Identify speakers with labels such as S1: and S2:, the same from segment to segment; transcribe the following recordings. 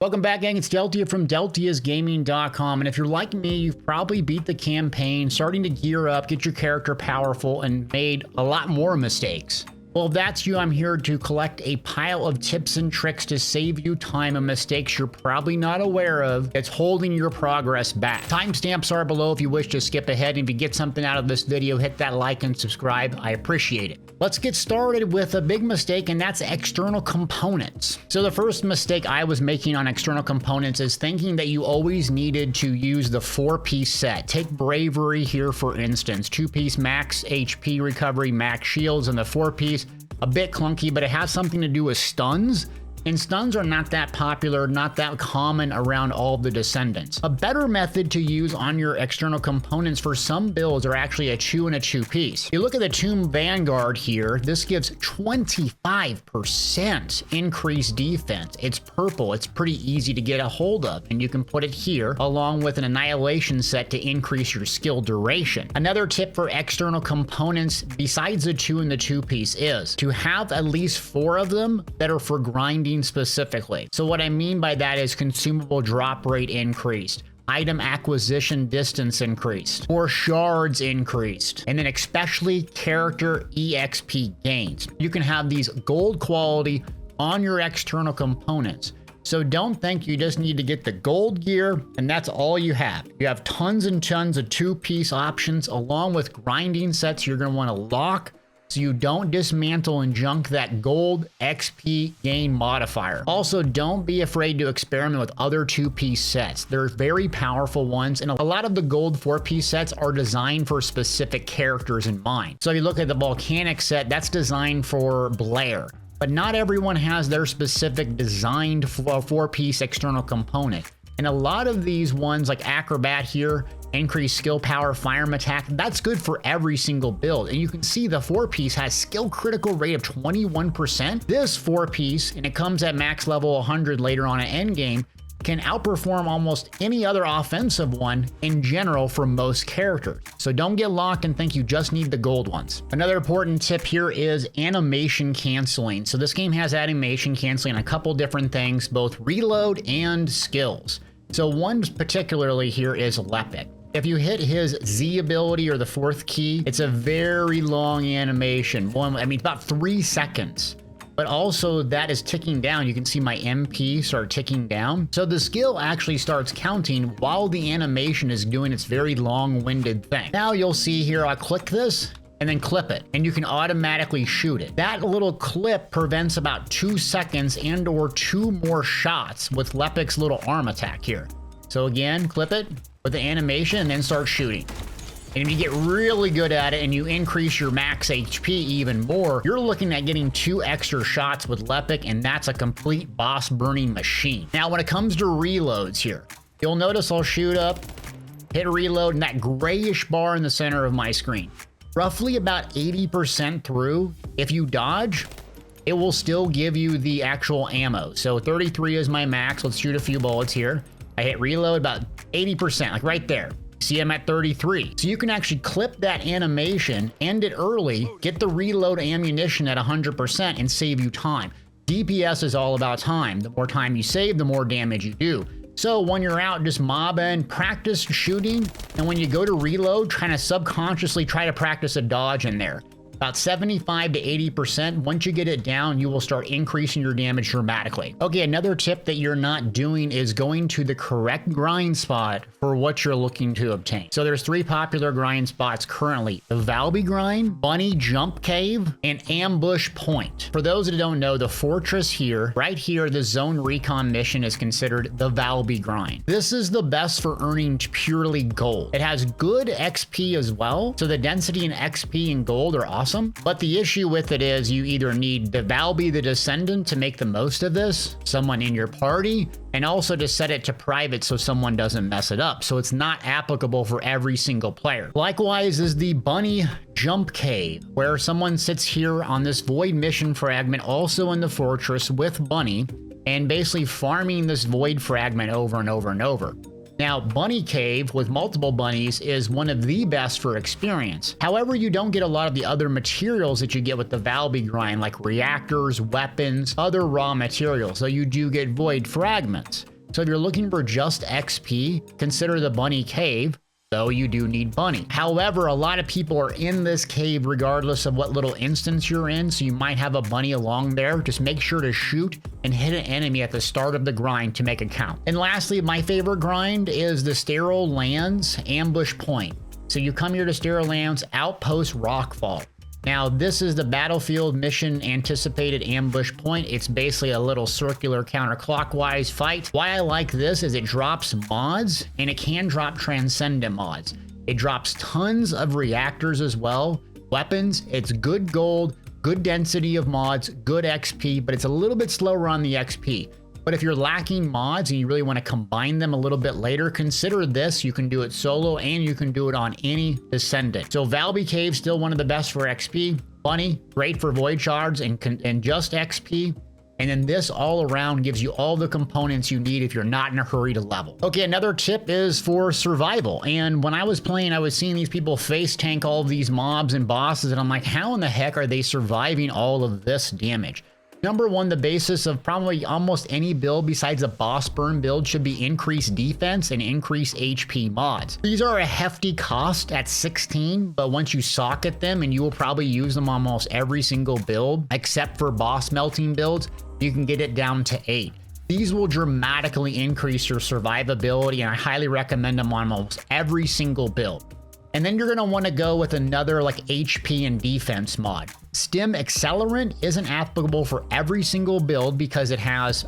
S1: Welcome back, gang. It's Deltia from Deltiasgaming.com. And if you're like me, you've probably beat the campaign, starting to gear up, get your character powerful, and made a lot more mistakes. Well, if that's you, I'm here to collect a pile of tips and tricks to save you time and mistakes you're probably not aware of that's holding your progress back. Timestamps are below if you wish to skip ahead. And if you get something out of this video, hit that like and subscribe. I appreciate it. Let's get started with a big mistake, and that's external components. So the first mistake I was making on external components is thinking that you always needed to use the 4-piece set. Take Bravery here, for instance. 2-piece max HP recovery, max shields, and the 4-piece, a bit clunky, but it has something to do with stuns. And stuns are not that popular, not that common around all the Descendants. A better method to use on your external components for some builds are actually a 2 and a 2-piece. You look at the Tomb Vanguard here, this gives 25% increased defense. It's purple, it's pretty easy to get a hold of, and you can put it here along with an Annihilation set to increase your skill duration. Another tip for external components besides the 2 and the 2-piece is to have at least 4 of them that are for grinding specifically. So what I mean by that is consumable drop rate increased, item acquisition distance increased, more shards increased, and then especially character EXP gains. You can have these gold quality on your external components. So don't think you just need to get the gold gear and that's all you have. You have tons and tons of 2-piece options along with grinding sets you're going to want to lock, so you don't dismantle and junk that gold XP gain modifier. Also, don't be afraid to experiment with other 2-piece sets. They're very powerful ones, and a lot of the gold 4-piece sets are designed for specific characters in mind. So if you look at the Volcanic set, that's designed for Blair. But not everyone has their specific designed 4-piece external component. And a lot of these ones like Acrobat here, increased skill power, firearm attack, that's good for every single build. And you can see the 4-piece has skill critical rate of 21%. This 4-piece, and it comes at max level 100 later on at endgame, can outperform almost any other offensive one in general for most characters. So don't get locked and think you just need the gold ones. Another important tip here is animation canceling. So this game has animation canceling on a couple different things, both reload and skills. So one particularly here is Lepic. If you hit his Z ability or the 4th key, it's a very long animation. About 3 seconds. But also that is ticking down. You can see my MP start ticking down. So the skill actually starts counting while the animation is doing its very long-winded thing. Now you'll see here, I click this and then clip it, and you can automatically shoot it. That little clip prevents about 2 seconds and or 2 more shots with Lepic's little arm attack here. So again, clip it with the animation and then start shooting. And if you get really good at it and you increase your max HP even more, you're looking at getting 2 extra shots with Lepic, and that's a complete boss burning machine. Now, when it comes to reloads here, you'll notice I'll shoot up, hit reload, and that grayish bar in the center of my screen. Roughly about 80% through, if you dodge, it will still give you the actual ammo. So 33 is my max. Let's shoot a few bullets here. I hit reload about 80%, like right there. See, I'm at 33. So you can actually clip that animation, end it early, get the reload ammunition at 100% and save you time. DPS is all about time. The more time you save, the more damage you do. So when you're out just mobbing, practice shooting, and when you go to reload, trying to subconsciously try to practice a dodge in there. About 75 to 80%. Once you get it down, you will start increasing your damage dramatically. Okay, another tip that you're not doing is going to the correct grind spot for what you're looking to obtain. So there's 3 popular grind spots currently: the Valby grind, Bunny Jump Cave, and Ambush Point. For those that don't know, the fortress here, right here, the zone recon mission is considered the Valby grind. This is the best for earning purely gold. It has good XP as well, so the density and XP and gold are awesome. But the issue with it is you either need the Valby the Descendant to make the most of this, someone in your party, and also to set it to private so someone doesn't mess it up. So it's not applicable for every single player. Likewise is the Bunny Jump Cave, where someone sits here on this void mission fragment, also in the fortress with Bunny, and basically farming this void fragment over and over and over. Now, Bunny Cave with multiple bunnies is one of the best for experience. However, you don't get a lot of the other materials that you get with the Valby grind, like reactors, weapons, other raw materials, so you do get void fragments. So if you're looking for just XP, consider the Bunny Cave, though you do need bunny. However, a lot of people are in this cave regardless of what little instance you're in, so you might have a bunny along there. Just make sure to shoot and hit an enemy at the start of the grind to make it count. And lastly, my favorite grind is the Sterile Lands Ambush Point. So you come here to Sterile Lands Outpost Rockfall. Now, this is the battlefield mission anticipated ambush point. It's basically a little circular counterclockwise fight. Why I like this is it drops mods, and it can drop transcendent mods. It drops tons of reactors as well, weapons. It's good gold, good density of mods, good XP, but it's a little bit slower on the XP. But if you're lacking mods and you really want to combine them a little bit later, consider this. You can do it solo and you can do it on any Descendant. So Valby Cave, still one of the best for XP. Bunny, great for void shards and just XP. And then this all around gives you all the components you need if you're not in a hurry to level. Okay, another tip is for survival. And when I was playing, I was seeing these people face tank all of these mobs and bosses, and I'm like, how in the heck are they surviving all of this damage? Number one, the basis of probably almost any build besides a boss burn build should be increased defense and increased HP mods. These are a hefty cost at 16, but once you socket them, and you will probably use them almost every single build, except for boss melting builds, you can get it down to 8. These will dramatically increase your survivability, and I highly recommend them on almost every single build. And then you're going to want to go with another like HP and defense mod. Stim Accelerant isn't applicable for every single build because it has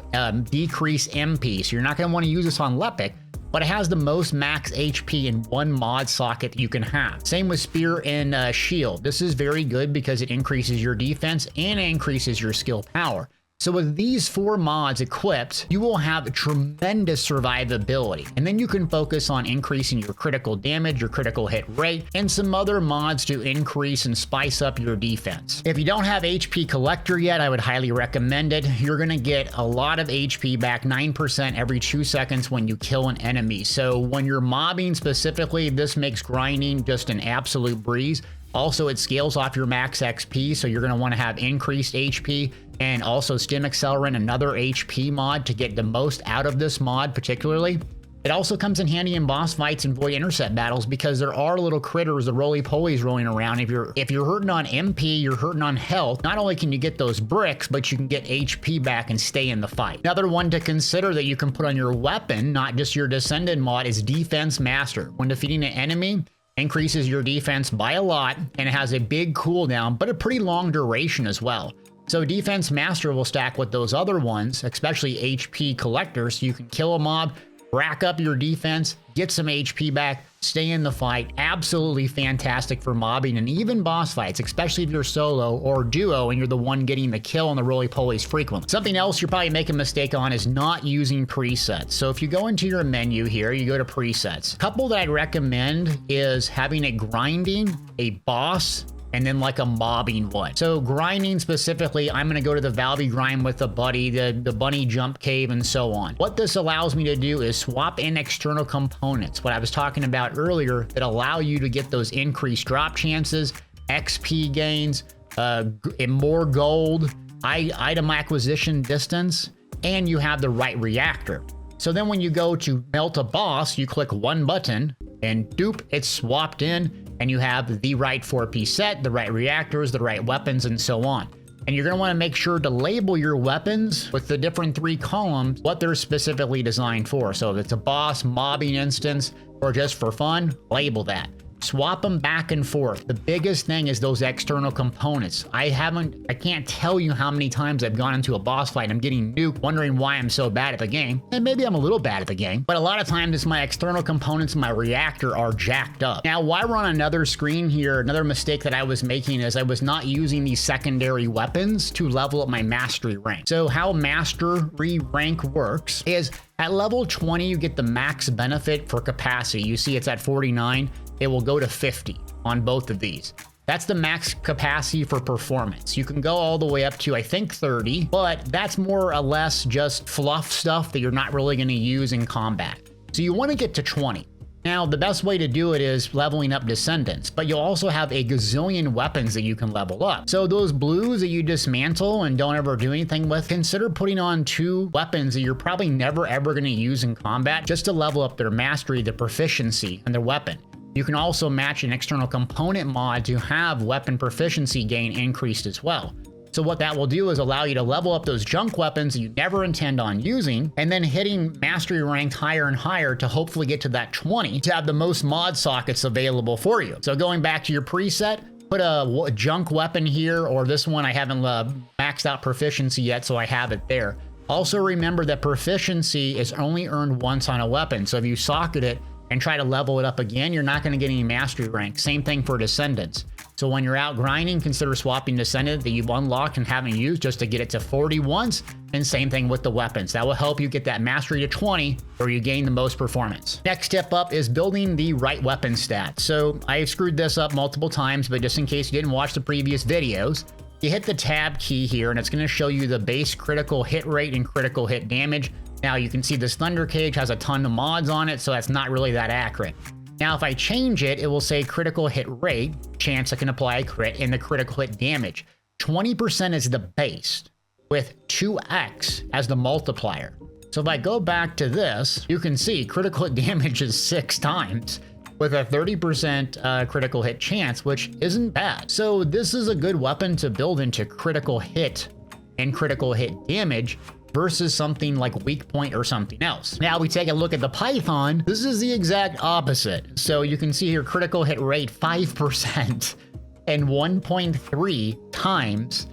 S1: decreased MP. So you're not going to want to use this on Lepic, but it has the most max HP in one mod socket that you can have. Same with Spear and Shield. This is very good because it increases your defense and it increases your skill power. So with these 4 mods equipped, you will have tremendous survivability. And then you can focus on increasing your critical damage, your critical hit rate, and some other mods to increase and spice up your defense. If you don't have HP Collector yet, I would highly recommend it. You're gonna get a lot of HP back, 9% every 2 seconds when you kill an enemy. So when you're mobbing specifically, this makes grinding just an absolute breeze. Also, it scales off your max XP, so you're going to want to have increased HP, and also Stim Accelerant, another HP mod to get the most out of this mod particularly. It also comes in handy in boss fights and void intercept battles because there are little critters, the roly-polies rolling around. If you're hurting on MP, you're hurting on health, not only can you get those bricks, but you can get HP back and stay in the fight. Another one to consider that you can put on your weapon, not just your Descendant mod, is Defense Master. When defeating an enemy, increases your defense by a lot, and it has a big cooldown, but a pretty long duration as well. So Defense Master will stack with those other ones, especially HP Collector, so you can kill a mob, rack up your defense, get some HP back, stay in the fight. Absolutely fantastic for mobbing and even boss fights, especially if you're solo or duo and you're the one getting the kill on the roly-polies frequently. Something else you're probably making a mistake on is not using presets. So if you go into your menu here, you go to presets. A couple that I'd recommend is having a grinding, a boss, and then like a mobbing one. So grinding specifically, I'm gonna go to the Valby grind with the buddy, the bunny jump cave, and so on. What this allows me to do is swap in external components, what I was talking about earlier, that allow you to get those increased drop chances, XP gains, and more gold, item acquisition distance, and you have the right reactor. So then when you go to melt a boss, you click one button and doop, it's swapped in, and you have the right 4-piece set, the right reactors, the right weapons, and so on. And you're gonna wanna make sure to label your weapons with the different 3 columns, what they're specifically designed for. So if it's a boss, mobbing instance, or just for fun, label that. Swap them back and forth. The biggest thing is those external components. I can't tell you how many times I've gone into a boss fight and I'm getting nuked, wondering why I'm so bad at the game. And maybe I'm a little bad at the game, but a lot of times it's my external components, my reactor are jacked up. Now, while we're on another screen here, another mistake that I was making is I was not using these secondary weapons to level up my mastery rank. So how mastery rank works is at level 20, you get the max benefit for capacity. You see it's at 49. It will go to 50 on both of these. That's the max capacity for performance. You can go all the way up to, I think, 30, but that's more or less just fluff stuff that you're not really going to use in combat. So you want to get to 20. Now, the best way to do it is leveling up Descendants, but you'll also have a gazillion weapons that you can level up. So those blues that you dismantle and don't ever do anything with, consider putting on 2 weapons that you're probably never ever going to use in combat just to level up their mastery, their proficiency, and their weapon. You can also match an external component mod to have weapon proficiency gain increased as well. So what that will do is allow you to level up those junk weapons that you never intend on using, and then hitting mastery rank higher and higher to hopefully get to that 20 to have the most mod sockets available for you. So going back to your preset, put a junk weapon here, or this one I haven't maxed out proficiency yet, so I have it there. Also remember that proficiency is only earned once on a weapon, so if you socket it and try to level it up again, you're not going to get any mastery rank. Same thing for Descendants. So when you're out grinding, consider swapping Descendant that you've unlocked and haven't used just to get it to 40 once, and same thing with the weapons. That will help you get that mastery to 20 where you gain the most performance. Next step up is building the right weapon stats. So I screwed this up multiple times, but just in case you didn't watch the previous videos, you hit the tab key here and it's going to show you the base critical hit rate and critical hit damage. Now you can see this Thunder Cage has a ton of mods on it, so that's not really that accurate. Now if I change it, it will say critical hit rate, chance I can apply a crit, and the critical hit damage. 20% is the base, with 2x as the multiplier. So if I go back to this, you can see critical hit damage is 6 times, with a 30% critical hit chance, which isn't bad. So this is a good weapon to build into critical hit and critical hit damage versus something like weak point or something else. Now we take a look at the Python. This is the exact opposite. So you can see here critical hit rate 5% and 1.3 times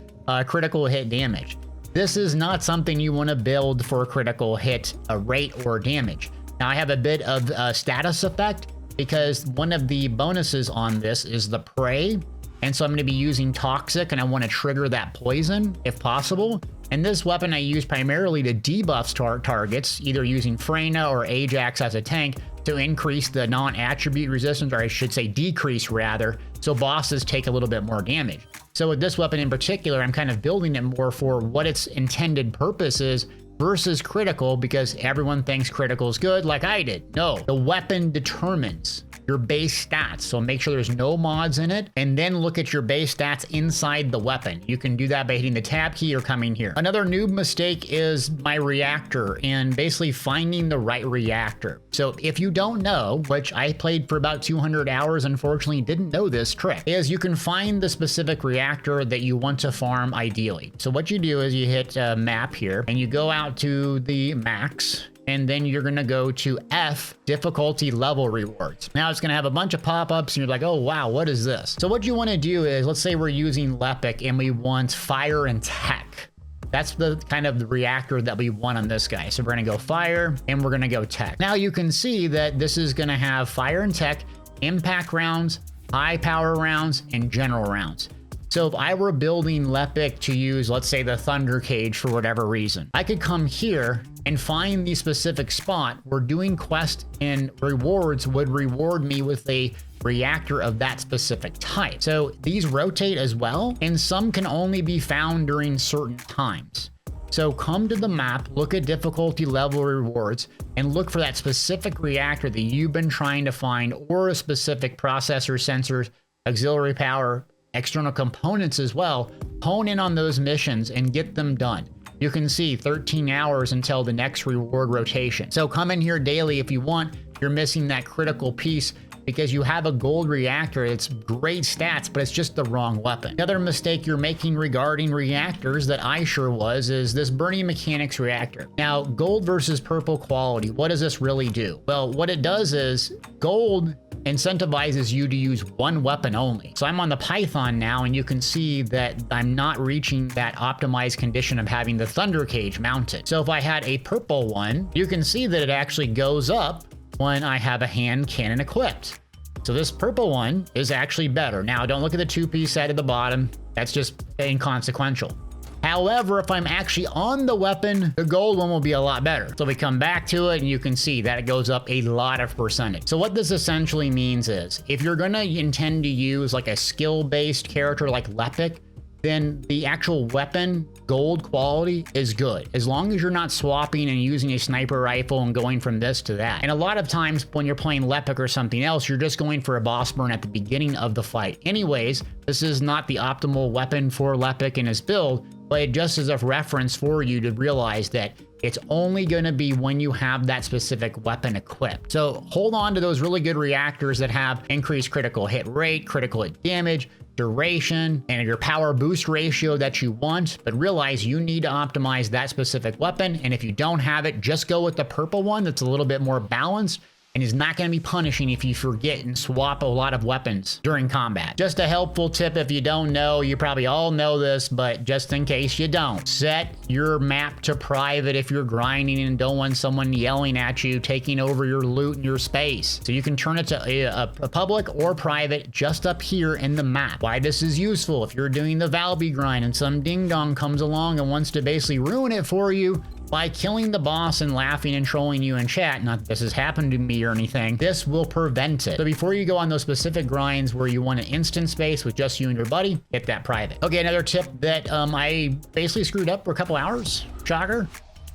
S1: critical hit damage. This is not something you want to build for critical hit rate or damage. Now I have a bit of status effect because one of the bonuses on this is the prey. And so I'm going to be using toxic and I want to trigger that poison if possible. And this weapon I use primarily to debuff targets, either using Freyna or Ajax as a tank to increase the non-attribute resistance, or I should say decrease rather, so bosses take a little bit more damage. So with this weapon in particular, I'm kind of building it more for what its intended purpose is versus critical, because everyone thinks critical is good like I did. No, the weapon determines your base stats. So make sure there's no mods in it, and then look at your base stats inside the weapon. You can do that by hitting the tab key or coming here. Another noob mistake is my reactor and basically finding the right reactor. So if you don't know, which I played for about 200 hours, unfortunately didn't know this trick, is you can find the specific reactor that you want to farm ideally. So what you do is you hit map here and you go out to the max, and then you're gonna go to F, difficulty level rewards. Now it's gonna have a bunch of pop-ups and you're like, oh wow, what is this? So what you wanna do is, let's say we're using Lepic and we want fire and tech. That's the kind of the reactor that we want on this guy. So we're gonna go fire and we're gonna go tech. Now you can see that this is gonna have fire and tech, impact rounds, high power rounds, and general rounds. So if I were building Lepic to use, let's say the Thunder Cage for whatever reason, I could come here and find the specific spot where doing quest and rewards would reward me with a reactor of that specific type. So these rotate as well, and some can only be found during certain times. So come to the map, look at difficulty level rewards, and look for that specific reactor that you've been trying to find, or a specific processor, sensors, auxiliary power, external components as well. Hone in on those missions and get them done. You can see 13 hours until the next reward rotation. So come in here daily if you want. You're missing that critical piece because you have a gold reactor. It's great stats, but it's just the wrong weapon. The other mistake you're making regarding reactors that I sure was is this Burning Mechanics reactor. Now, gold versus purple quality, what does this really do? Well, what it does is gold incentivizes you to use one weapon only. So I'm on the Python now, and you can see that I'm not reaching that optimized condition of having the Thunder Cage mounted. So if I had a purple one, you can see that it actually goes up when I have a hand cannon equipped. So this purple one is actually better. Now, don't look at the 2-piece set at the bottom. That's just inconsequential. However, if I'm actually on the weapon, the gold one will be a lot better. So we come back to it and you can see that it goes up a lot of percentage. So what this essentially means is, if you're gonna intend to use like a skill-based character like Lepic, then the actual weapon gold quality is good, as long as you're not swapping and using a sniper rifle and going from this to that. And a lot of times when you're playing Lepic or something else, you're just going for a boss burn at the beginning of the fight. Anyways, this is not the optimal weapon for Lepic in his build, but it just is a reference for you to realize that it's only going to be when you have that specific weapon equipped. So hold on to those really good reactors that have increased critical hit rate, critical hit damage, duration, and your power boost ratio that you want, but realize you need to optimize that specific weapon. And if you don't have it, just go with the purple one that's a little bit more balanced and is not going to be punishing if you forget and swap a lot of weapons during combat. Just a helpful tip if you don't know, you probably all know this, but just in case you don't, set your map to private if you're grinding and don't want someone yelling at you, taking over your loot and your space. So you can turn it to a public or private just up here in the map. Why this is useful, if you're doing the Valby grind and some ding dong comes along and wants to basically ruin it for you, by killing the boss and laughing and trolling you in chat, not that this has happened to me or anything, this will prevent it. So before you go on those specific grinds where you want an instant space with just you and your buddy, hit that private. Okay, another tip that I basically screwed up for a couple hours, shocker,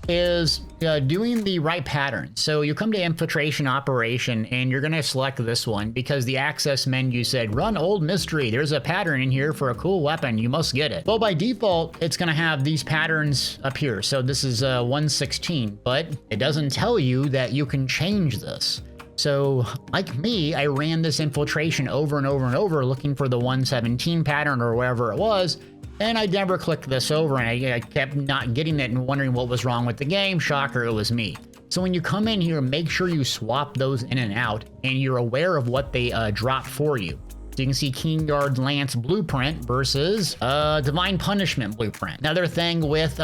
S1: is doing the right pattern. So you come to infiltration operation and you're going to select this one because the access menu said run old mystery. There's a pattern in here for a cool weapon. You must get it. Well, by default, it's going to have these patterns up here. So this is 116, but it doesn't tell you that you can change this. So like me, I ran this infiltration over and over and over looking for the 117 pattern or wherever it was. And I never clicked this over, and I kept not getting it and wondering what was wrong with the game. Shocker, it was me. So when you come in here, make sure you swap those in and out, and you're aware of what they drop for you. So you can see King Guard Lance Blueprint versus Divine Punishment Blueprint. Another thing with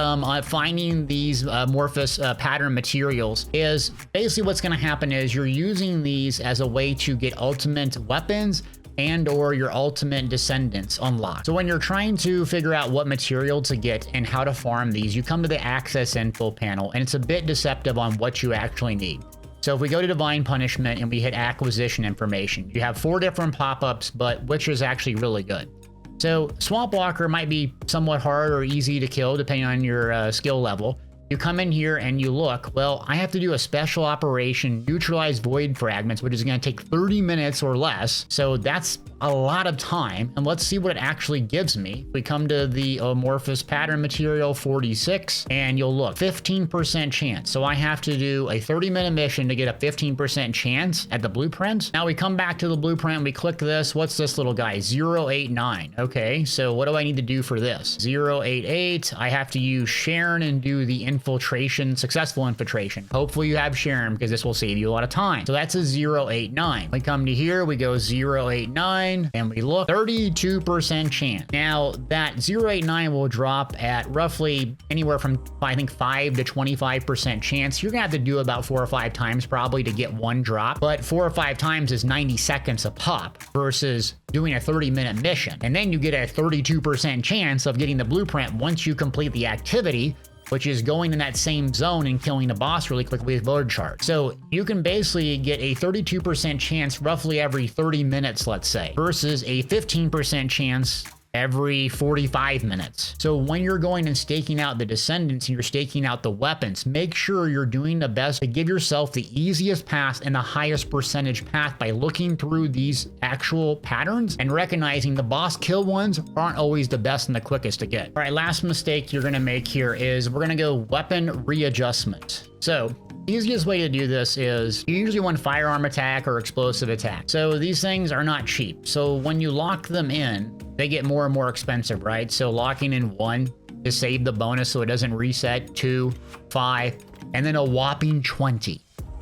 S1: finding these amorphous pattern materials is basically what's going to happen is you're using these as a way to get ultimate weapons and or your ultimate descendants unlocked. So when you're trying to figure out what material to get and how to farm these, you come to the access info panel, and it's a bit deceptive on what you actually need. So if we go to Divine Punishment and we hit acquisition information, you have 4 different pop-ups, but which is actually really good. So Swamp Walker might be somewhat hard or easy to kill depending on your skill level. You come in here and you look, well, I have to do a special operation, neutralize void fragments, which is going to take 30 minutes or less. So that's a lot of time. And let's see what it actually gives me. We come to the amorphous pattern material 46, and you'll look 15% chance. So I have to do a 30-minute mission to get a 15% chance at the blueprint. Now we come back to the blueprint, we click this. What's this little guy? 089. Okay, so what do I need to do for this? 088. I have to use Sharon and do the infiltration, successful infiltration. Hopefully you have Sharon because this will save you a lot of time. So that's a 089. We come to here, we go 089. And we look 32% chance. Now that 089 will drop at roughly anywhere from I think 5 to 25% chance. You're gonna have to do about 4 or 5 times probably to get one drop, but 4 or 5 times is 90 seconds a pop versus doing a 30-minute mission. And then you get a 32% chance of getting the blueprint once you complete the activity, which is going in that same zone and killing the boss really quickly with bird chart. So you can basically get a 32% chance roughly every 30 minutes, let's say, versus a 15% chance every 45 minutes. So when you're going and staking out the descendants and you're staking out the weapons, make sure you're doing the best to give yourself the easiest path and the highest percentage path by looking through these actual patterns and recognizing the boss kill ones aren't always the best and the quickest to get. All right, last mistake you're gonna make here is we're gonna go weapon readjustment. So the easiest way to do this is you usually want firearm attack or explosive attack. So these things are not cheap. So when you lock them in, they get more and more expensive, right? So locking in 1 to save the bonus so it doesn't reset, 2, 5, and then a whopping 20.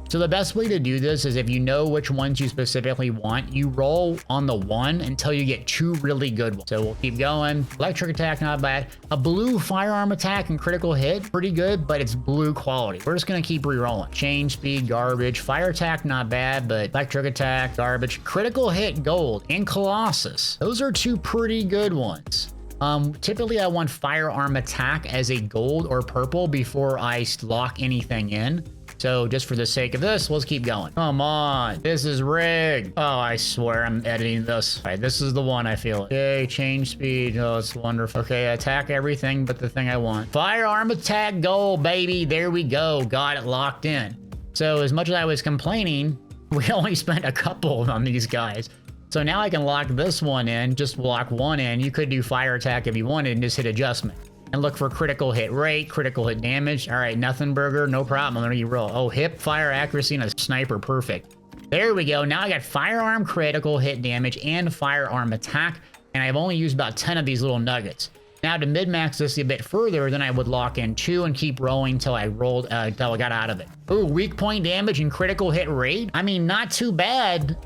S1: So the best way to do this is if you know which ones you specifically want, you roll on the 1 until you get 2 really good ones. So we'll keep going. Electric attack, not bad. A blue firearm attack and critical hit, pretty good, but it's blue quality. We're just gonna keep re-rolling. Chain speed, garbage. Fire attack, not bad, but electric attack, garbage. Critical hit, gold, and Colossus. Those are 2 pretty good ones. Typically I want firearm attack as a gold or purple before I lock anything in. So just for the sake of this, let's keep going. Come on. This is rigged. Oh, I swear I'm editing this. All right, this is the one I feel. Okay, change speed. Oh, it's wonderful. Okay, attack everything but the thing I want. Firearm attack goal, baby. There we go. Got it locked in. So as much as I was complaining, we only spent a couple on these guys. So now I can lock this one in, just lock one in. You could do fire attack if you wanted and just hit adjustment. And look for critical hit rate, critical hit damage. All right, nothing burger, no problem. I'm gonna roll. Oh, hip fire accuracy and a sniper, perfect. There we go. Now I got firearm critical hit damage and firearm attack, and I've only used about 10 of these little nuggets. Now to min-max this a bit further, then I would lock in 2 and keep rolling till I rolled, till I got out of it. Ooh, weak point damage and critical hit rate. I mean, not too bad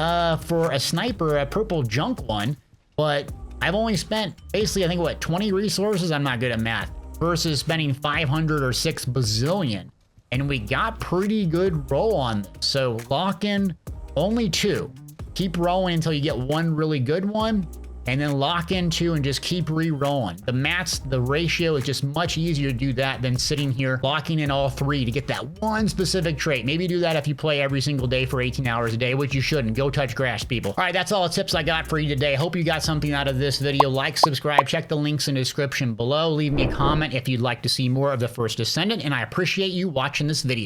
S1: for a sniper, a purple junk one, but I've only spent basically, I think, what, 20 resources? I'm not good at math. Versus spending 500 or 6 bazillion. And we got pretty good roll on this. So lock in only 2. Keep rolling until you get one really good one. And then lock in 2 and just keep re-rolling. The ratio is just much easier to do that than sitting here locking in all 3 to get that one specific trait. Maybe do that if you play every single day for 18 hours a day, which you shouldn't. Go touch grass, people. All right, that's all the tips I got for you today. Hope you got something out of this video. Like, subscribe, check the links in the description below. Leave me a comment if you'd like to see more of the First Descendant, and I appreciate you watching this video.